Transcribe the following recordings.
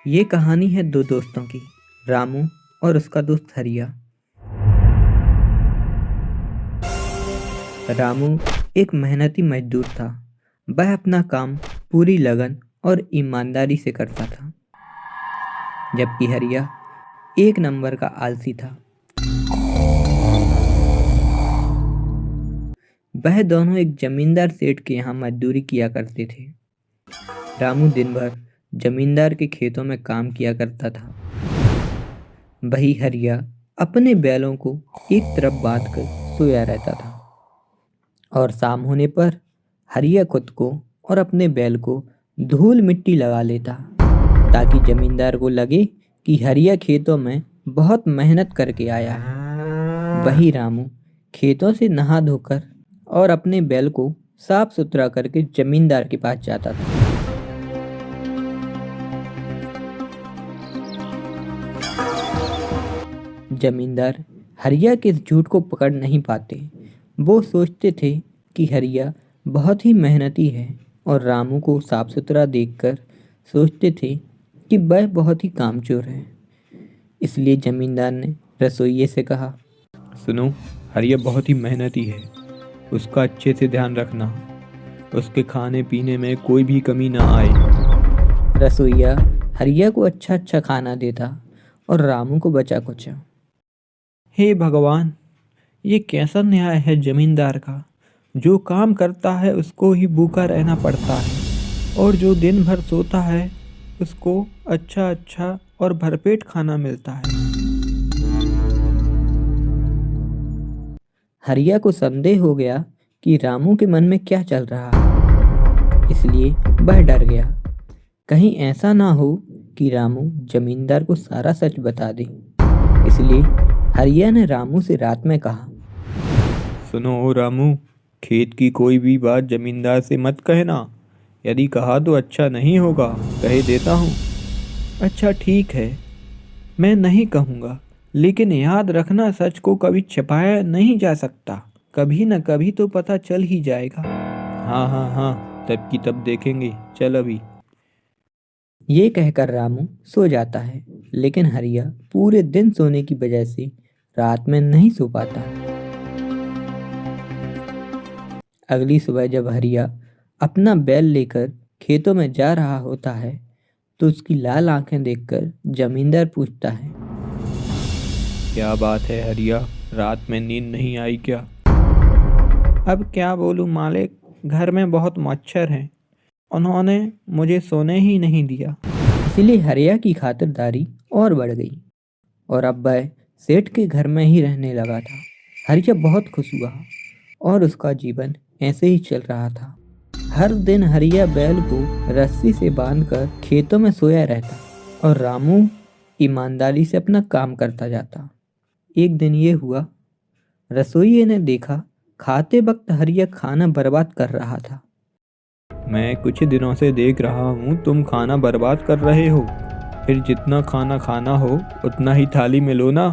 ये कहानी है दो दोस्तों की, रामू और उसका दोस्त हरिया। रामू एक मेहनती मजदूर था। वह अपना काम पूरी लगन और ईमानदारी से करता था, जबकि हरिया एक नंबर का आलसी था। वह दोनों एक जमींदार सेठ के यहाँ मजदूरी किया करते थे। रामू दिन भर जमींदार के खेतों में काम किया करता था। वही हरिया अपने बैलों को एक तरफ बांध कर सोया रहता था, और शाम होने पर हरिया खुद को और अपने बैल को धूल मिट्टी लगा लेता, ताकि जमींदार को लगे कि हरिया खेतों में बहुत मेहनत करके आया है। वही रामू खेतों से नहा धोकर और अपने बैल को साफ सुथरा करके जमींदार के पास जाता था। जमींदार हरिया के इस झूठ को पकड़ नहीं पाते। वो सोचते थे कि हरिया बहुत ही मेहनती है, और रामू को साफ सुथरा देखकर सोचते थे कि वह बहुत ही कामचोर है। इसलिए जमींदार ने रसोइये से कहा, सुनो, हरिया बहुत ही मेहनती है, उसका अच्छे से ध्यान रखना, उसके खाने पीने में कोई भी कमी ना आए। रसोइया हरिया को अच्छा अच्छा खाना देता और रामू को बचा कुचा। हे भगवान, ये कैसा न्याय है जमींदार का। जो काम करता है उसको ही भूखा रहना पड़ता है, और जो दिन भर सोता है उसको अच्छा अच्छा और भरपेट खाना मिलता है। हरिया को संदेह हो गया कि रामू के मन में क्या चल रहा है, इसलिए वह डर गया। कहीं ऐसा ना हो कि रामू जमींदार को सारा सच बता दे। इसलिए हरिया ने रामू से रात में कहा, सुनो रामू, खेत की कोई भी बात जमींदार से मत कहना। यदि कहा तो अच्छा नहीं होगा, कह देता हूँ। अच्छा ठीक है, मैं नहीं कहूँगा, लेकिन याद रखना, सच को कभी छिपाया नहीं जा सकता। कभी न कभी तो पता चल ही जाएगा। हाँ हाँ हाँ, तब की तब देखेंगे, चल अभी। ये कहकर रामू सो जाता है, लेकिन हरिया पूरे दिन सोने की वजह से रात में नहीं सो पाता। अगली सुबह जब हरिया अपना बैल लेकर खेतों में जा रहा होता है, तो उसकी लाल आंखें देखकर जमींदार पूछता है, क्या बात है हरिया, रात में नींद नहीं आई क्या? अब क्या बोलूं मालिक, घर में बहुत मच्छर हैं, उन्होंने मुझे सोने ही नहीं दिया। इसलिए हरिया की खातिरदारी और बढ़ गई, और अब वह सेठ के घर में ही रहने लगा था। हरिया बहुत खुश हुआ, और उसका जीवन ऐसे ही चल रहा था। हर दिन हरिया बैल को रस्सी से बांधकर खेतों में सोया रहता, और रामू ईमानदारी से अपना काम करता जाता। एक दिन ये हुआ, रसोइये ने देखा खाते वक्त हरिया खाना बर्बाद कर रहा था। मैं कुछ दिनों से देख रहा हूँ तुम खाना बर्बाद कर रहे हो। फिर जितना खाना खाना हो उतना ही थाली में लो ना।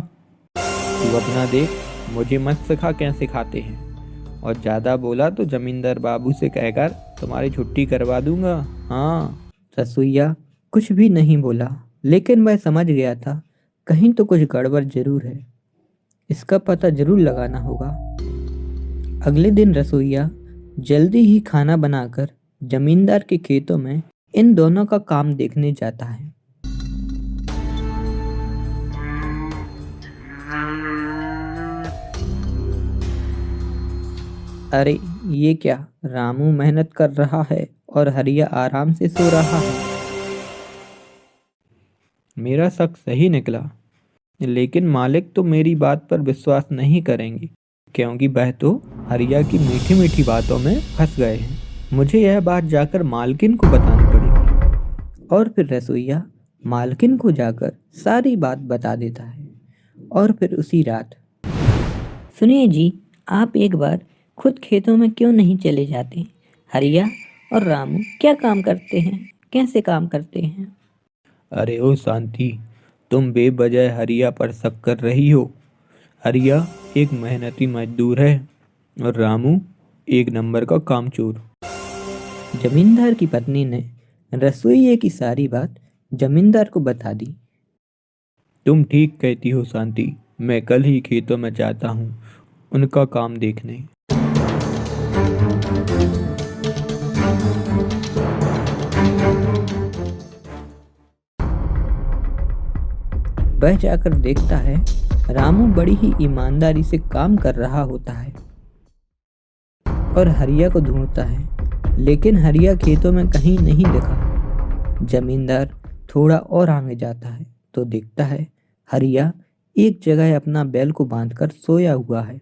तू अपना देख, मुझे मत सिखा कैसे खाते हैं, और ज़्यादा बोला तो जमींदार बाबू से कहकर तुम्हारी छुट्टी करवा दूंगा। हाँ। रसोइया कुछ भी नहीं बोला, लेकिन वह समझ गया था कहीं तो कुछ गड़बड़ जरूर है। इसका पता जरूर लगाना होगा। अगले दिन रसोइया जल्दी ही खाना बनाकर जमींदार के खेतों में इन दोनों का काम देखने जाता है। अरे ये क्या, रामू मेहनत कर रहा है और हरिया आराम से सो रहा है। मेरा शक सही निकला, लेकिन मालिक तो मेरी बात पर विश्वास नहीं करेंगे, क्योंकि वह तो हरिया की मीठी मीठी बातों में फंस गए हैं। मुझे यह बात जाकर मालकिन को बतानी पड़ेगी। और फिर रसोइया मालकिन को जाकर सारी बात बता देता है। और फिर उसी रात, सुनिए जी, आप एक बार खुद खेतों में क्यों नहीं चले जाते? हरिया और रामू क्या काम करते हैं, कैसे काम करते हैं? अरे ओ शांति, तुम बेवजह हरिया पर शक कर रही हो। हरिया एक मेहनती मजदूर है, और रामू एक नंबर का कामचोर। जमींदार की पत्नी ने रसोइये की सारी बात जमींदार को बता दी। तुम ठीक कहती हो शांति, मैं कल ही खेतों में जाता हूँ उनका काम देखने। वह जाकर देखता है रामू बड़ी ही ईमानदारी से काम कर रहा होता है और हरिया को ढूंढता है, लेकिन हरिया खेतों में कहीं नहीं दिखा। जमींदार थोड़ा और आगे जाता है तो देखता है हरिया एक जगह अपना बैल को बांधकर सोया हुआ है।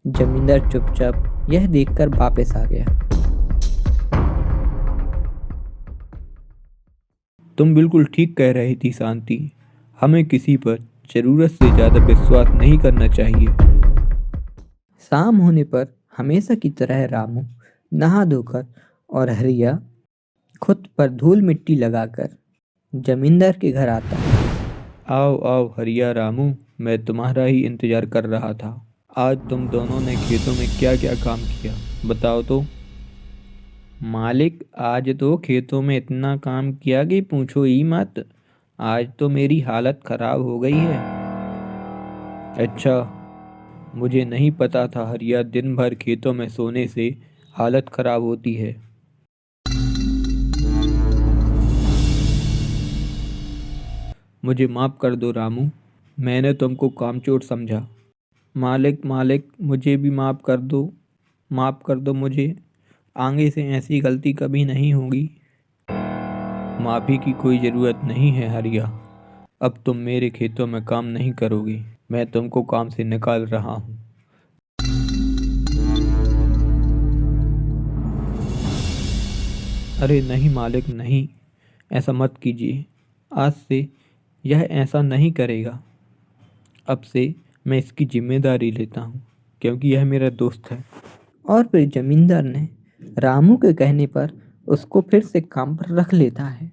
जमींदार चुपचाप यह देखकर वापस आ गया। तुम बिल्कुल ठीक कह रही थी शांति, हमें किसी पर जरूरत से ज्यादा विश्वास नहीं करना चाहिए। शाम होने पर हमेशा की तरह रामू नहा धोकर और हरिया खुद पर धूल मिट्टी लगाकर जमींदार के घर आता है। आओ आओ हरिया रामू, मैं तुम्हारा ही इंतजार कर रहा था। आज तुम दोनों ने खेतों में क्या क्या काम किया, बताओ तो। मालिक, आज तो खेतों में इतना काम किया कि पूछो ही मत। आज तो मेरी हालत खराब हो गई है। अच्छा, मुझे नहीं पता था हरिया, दिन भर खेतों में सोने से हालत खराब होती है। मुझे माफ़ कर दो रामू, मैंने तुमको कामचोर समझा। मालिक मालिक, मुझे भी माफ़ कर दो मुझे। आगे से ऐसी गलती कभी नहीं होगी। माफ़ी की कोई ज़रूरत नहीं है हरिया, अब तुम मेरे खेतों में काम नहीं करोगे, मैं तुमको काम से निकाल रहा हूँ। अरे नहीं मालिक नहीं, ऐसा मत कीजिए। आज से यह ऐसा नहीं करेगा। अब से मैं इसकी जिम्मेदारी लेता हूँ क्योंकि यह मेरा दोस्त है। और फिर जमींदार ने रामू के कहने पर उसको फिर से काम पर रख लेता है।